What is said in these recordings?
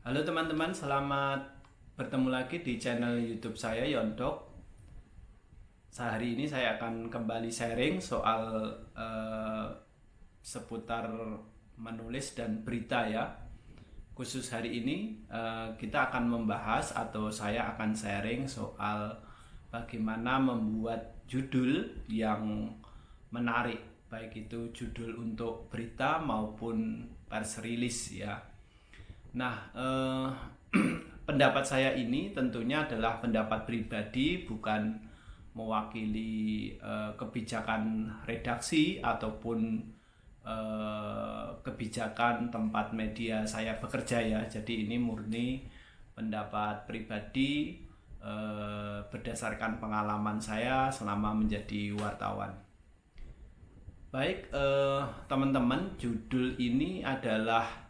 Halo teman-teman, selamat bertemu lagi di channel YouTube saya Yondok. Hari ini saya akan kembali sharing soal seputar menulis dan berita ya. Khusus hari ini kita akan membahas atau saya akan sharing soal bagaimana membuat judul yang menarik, baik itu judul untuk berita maupun press release ya. Nah, pendapat saya ini tentunya adalah pendapat pribadi, bukan mewakili kebijakan redaksi ataupun kebijakan tempat media saya bekerja ya. Jadi ini murni pendapat pribadi berdasarkan pengalaman saya selama menjadi wartawan. Baik, teman-teman, judul ini adalah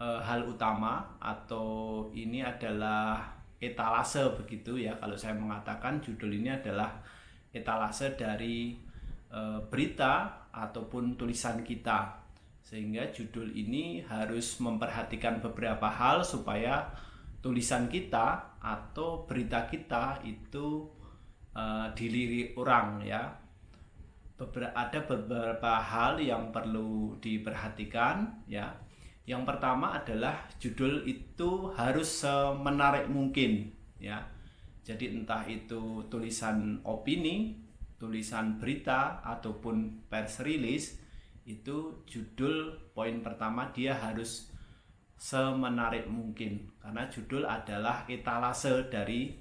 hal utama atau ini adalah etalase begitu ya. Kalau saya mengatakan judul ini adalah etalase dari berita ataupun tulisan kita, sehingga judul ini harus memperhatikan beberapa hal supaya tulisan kita atau berita kita itu dilirik orang ya. Ada beberapa hal yang perlu diperhatikan ya. Yang pertama adalah judul itu harus semenarik mungkin ya. Jadi entah itu tulisan opini, tulisan berita ataupun press release, itu judul poin pertama dia harus semenarik mungkin, karena judul adalah etalase dari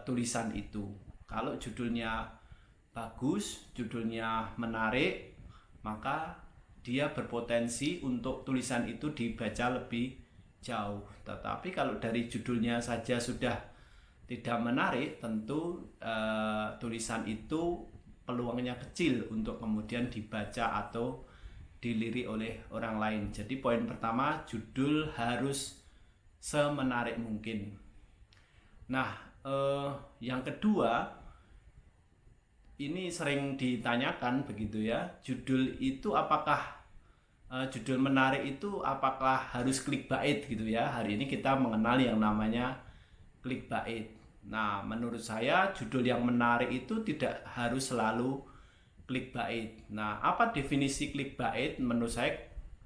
tulisan itu. Kalau judulnya bagus, judulnya menarik, maka dia berpotensi untuk tulisan itu dibaca lebih jauh. Tetapi kalau dari judulnya saja sudah tidak menarik, tentu tulisan itu peluangnya kecil untuk kemudian dibaca atau dilirik oleh orang lain. Jadi poin pertama, judul harus semenarik mungkin. Nah, yang kedua, ini sering ditanyakan begitu ya, judul itu apakah judul menarik itu apakah harus clickbait gitu ya. Hari ini kita mengenal yang namanya clickbait. Nah, menurut saya judul yang menarik itu tidak harus selalu clickbait. Nah, apa definisi clickbait? Menurut saya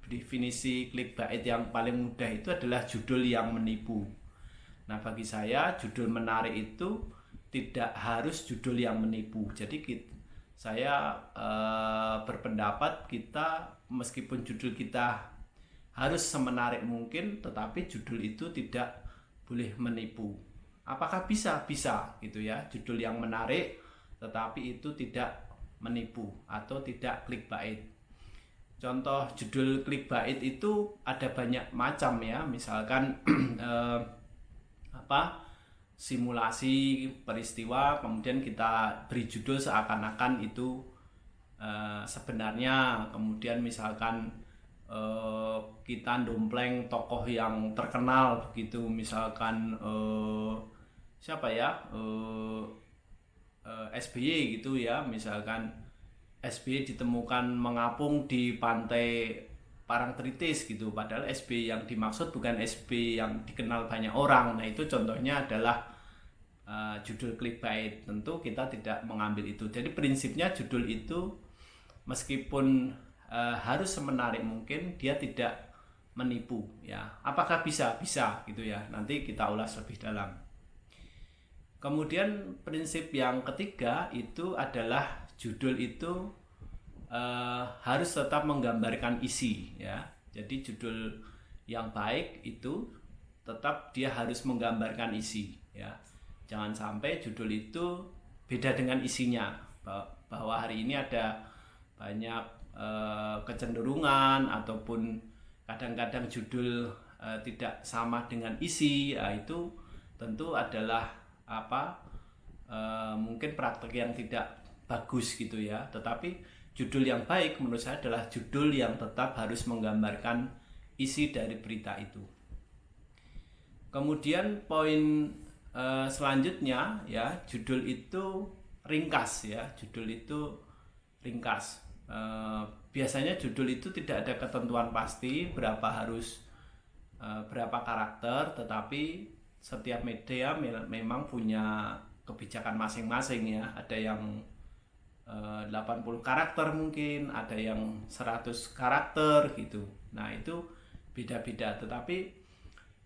definisi clickbait yang paling mudah itu adalah judul yang menipu. Nah, bagi saya judul menarik itu tidak harus judul yang menipu. Jadi saya berpendapat kita meskipun judul kita harus semenarik mungkin, tetapi judul itu tidak boleh menipu. Apakah bisa? Bisa gitu ya. Judul yang menarik tetapi itu tidak menipu atau tidak clickbait. Contoh judul clickbait itu ada banyak macam ya. Misalkan simulasi peristiwa, kemudian kita beri judul seakan-akan itu sebenarnya. Kemudian misalkan kita dompleng tokoh yang terkenal begitu, misalkan siapa ya, SBY gitu ya. Misalkan SBY ditemukan mengapung di pantai Parangtritis gitu, padahal SBY yang dimaksud bukan SBY yang dikenal banyak orang. Nah, itu contohnya adalah judul clickbait. Tentu kita tidak mengambil itu. Jadi prinsipnya judul itu meskipun harus semenarik mungkin, dia tidak menipu ya. Apakah bisa? Bisa gitu ya. Nanti kita ulas lebih dalam. Kemudian prinsip yang ketiga itu adalah judul itu harus tetap menggambarkan isi ya. Jadi judul yang baik itu tetap dia harus menggambarkan isi ya. Jangan sampai judul itu beda dengan isinya, bahwa hari ini ada banyak kecenderungan ataupun kadang-kadang judul tidak sama dengan isi. Itu tentu adalah mungkin praktek yang tidak bagus gitu ya. Tetapi judul yang baik menurut saya adalah judul yang tetap harus menggambarkan isi dari berita itu. Kemudian poin selanjutnya ya, judul itu ringkas ya. Judul itu ringkas. Biasanya judul itu tidak ada ketentuan pasti berapa harus berapa karakter, tetapi setiap media memang punya kebijakan masing-masing ya. Ada yang 80 karakter mungkin, ada yang 100 karakter gitu. Nah, itu beda-beda, tetapi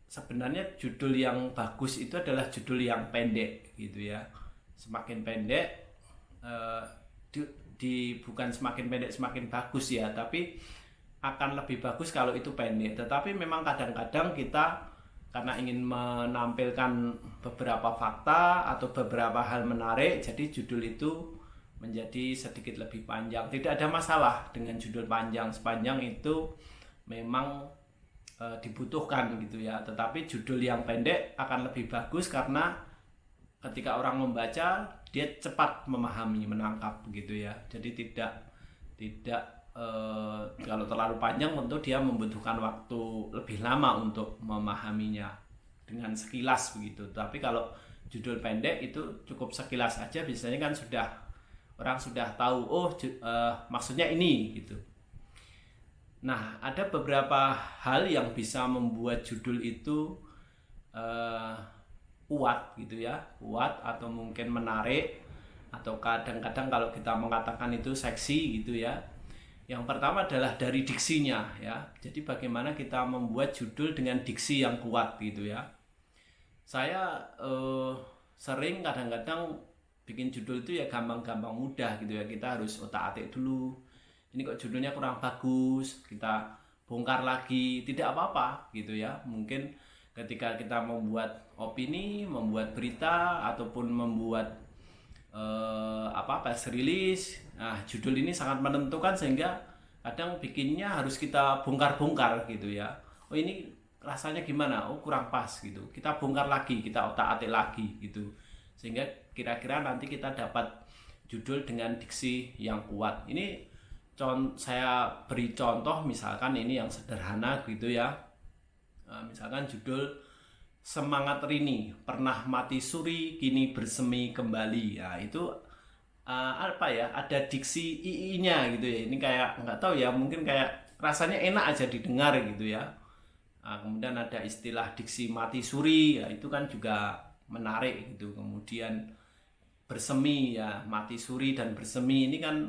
sebenarnya judul yang bagus itu adalah judul yang pendek gitu ya. Semakin pendek bukan semakin pendek semakin bagus ya, tapi akan lebih bagus kalau itu pendek. Tetapi memang kadang-kadang kita karena ingin menampilkan beberapa fakta atau beberapa hal menarik, jadi judul itu menjadi sedikit lebih panjang. Tidak ada masalah dengan judul panjang sepanjang itu memang dibutuhkan gitu ya. Tetapi judul yang pendek akan lebih bagus karena ketika orang membaca dia cepat memahami, menangkap gitu ya. Jadi tidak kalau terlalu panjang tentu dia membutuhkan waktu lebih lama untuk memahaminya dengan sekilas begitu. Tapi kalau judul pendek itu cukup sekilas aja, biasanya kan orang sudah tahu, maksudnya ini gitu. Nah, ada beberapa hal yang bisa membuat judul itu kuat gitu ya, kuat atau mungkin menarik, atau kadang-kadang kalau kita mengatakan itu seksi gitu ya. Yang pertama adalah dari diksinya ya. Jadi bagaimana kita membuat judul dengan diksi yang kuat gitu ya. Saya sering kadang-kadang bikin judul itu ya gampang-gampang mudah gitu ya. Kita harus otak-atik dulu. Ini kok judulnya kurang bagus, kita bongkar lagi, tidak apa-apa gitu ya. Mungkin ketika kita membuat opini, membuat berita ataupun membuat press release, nah judul ini sangat menentukan sehingga kadang bikinnya harus kita bongkar-bongkar gitu ya. Oh, ini rasanya gimana? Oh, kurang pas gitu. Kita bongkar lagi, kita otak-atik lagi gitu. Sehingga kira-kira nanti kita dapat judul dengan diksi yang kuat. Ini saya beri contoh, misalkan ini yang sederhana gitu ya. Misalkan judul Semangat Rini, pernah mati suri, kini bersemi kembali. Ya, itu ada diksi ii-nya gitu ya. Ini kayak nggak tahu ya, mungkin kayak rasanya enak aja didengar gitu ya. Kemudian ada istilah diksi mati suri, ya itu kan juga menarik gitu. Kemudian bersemi ya, mati suri dan bersemi ini kan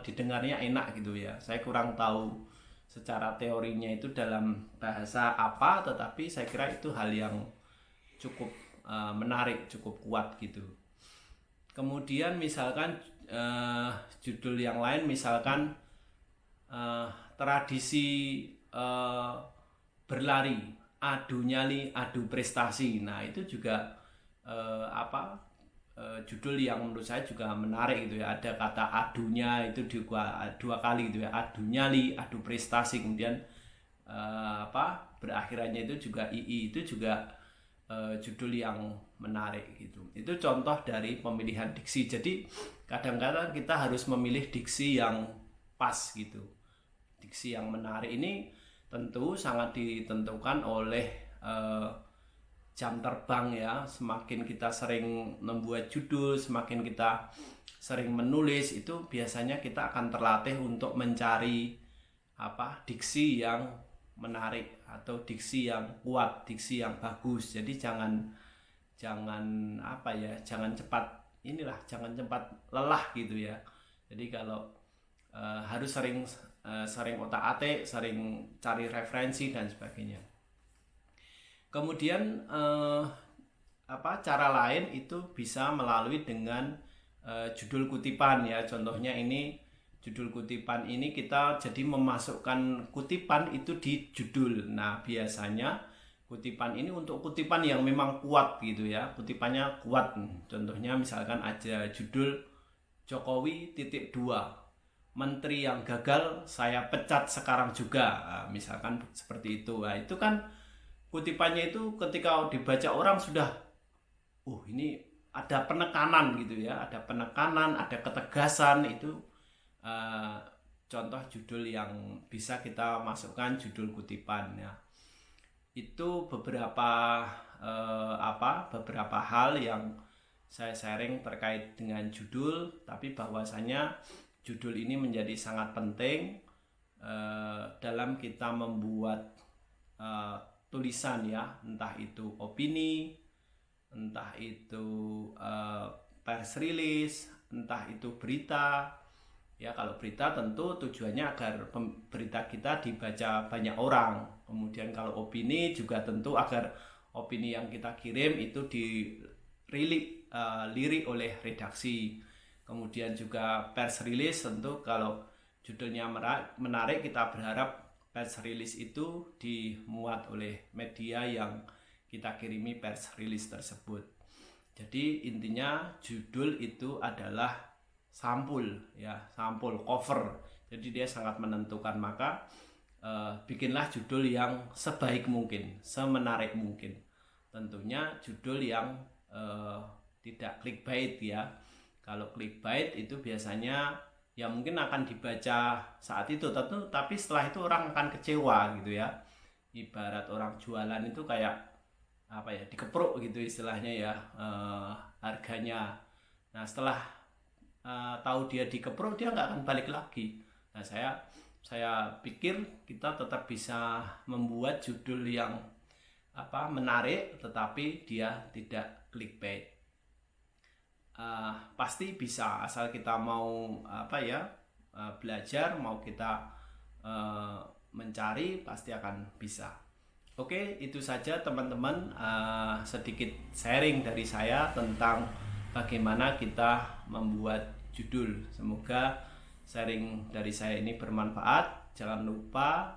didengarnya enak gitu ya. Saya kurang tahu secara teorinya itu dalam bahasa apa, tetapi saya kira itu hal yang cukup menarik, cukup kuat gitu. Kemudian misalkan judul yang lain, misalkan tradisi berlari, adu nyali, adu prestasi. Nah, itu juga judul yang menurut saya juga menarik gitu ya. Ada kata adunya itu dua kali gitu ya, adu nyali, adu prestasi. Kemudian berakhirannya itu juga ii, itu juga judul yang menarik gitu. Itu contoh dari pemilihan diksi. Jadi kadang-kadang kita harus memilih diksi yang pas gitu. Diksi yang menarik ini tentu sangat ditentukan oleh jam terbang ya. Semakin kita sering membuat judul, semakin kita sering menulis, itu biasanya kita akan terlatih untuk mencari diksi yang menarik atau diksi yang kuat, diksi yang bagus. Jadi jangan jangan cepat lelah gitu ya. Jadi kalau harus sering otak-atik, sering cari referensi dan sebagainya. Kemudian cara lain itu bisa melalui dengan judul kutipan ya. Contohnya ini judul kutipan ini kita jadi memasukkan kutipan itu di judul. Nah, biasanya kutipan ini untuk kutipan yang memang kuat gitu ya. Kutipannya kuat. Contohnya misalkan aja judul Jokowi .2, Menteri yang gagal saya pecat sekarang juga. Nah, misalkan seperti itu. Nah, itu kan kutipannya itu ketika dibaca orang sudah ini ada penekanan gitu ya, ada penekanan, ada ketegasan. Itu contoh judul yang bisa kita masukkan judul kutipan ya. Itu beberapa hal yang saya sharing terkait dengan judul, tapi bahwasanya judul ini menjadi sangat penting dalam kita membuat tulisan ya, entah itu opini, entah itu press release, entah itu berita. Ya, kalau berita tentu tujuannya agar berita kita dibaca banyak orang. Kemudian kalau opini juga tentu agar opini yang kita kirim itu dilirik oleh redaksi. Kemudian juga press release, tentu kalau judulnya menarik kita berharap press release itu dimuat oleh media yang kita kirimi press release tersebut. Jadi intinya judul itu adalah sampul ya, sampul cover. Jadi dia sangat menentukan. Maka bikinlah judul yang sebaik mungkin, semenarik mungkin. Tentunya judul yang tidak clickbait ya. Kalau clickbait itu biasanya ya mungkin akan dibaca saat itu tentu, tapi setelah itu orang akan kecewa gitu ya. Ibarat orang jualan itu kayak apa ya, dikepruk gitu istilahnya ya, harganya. Nah setelah tahu dia dikepruk, dia nggak akan balik lagi. Nah saya pikir kita tetap bisa membuat judul yang menarik tetapi dia tidak clickbait. Pasti bisa asal kita mau belajar, mau kita mencari, pasti akan bisa. Oke, itu saja teman-teman, sedikit sharing dari saya tentang bagaimana kita membuat judul. Semoga sharing dari saya ini bermanfaat. Jangan lupa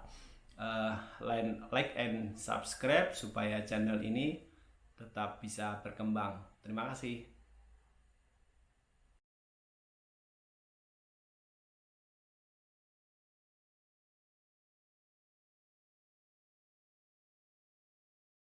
like and subscribe supaya channel ini tetap bisa berkembang. Terima kasih.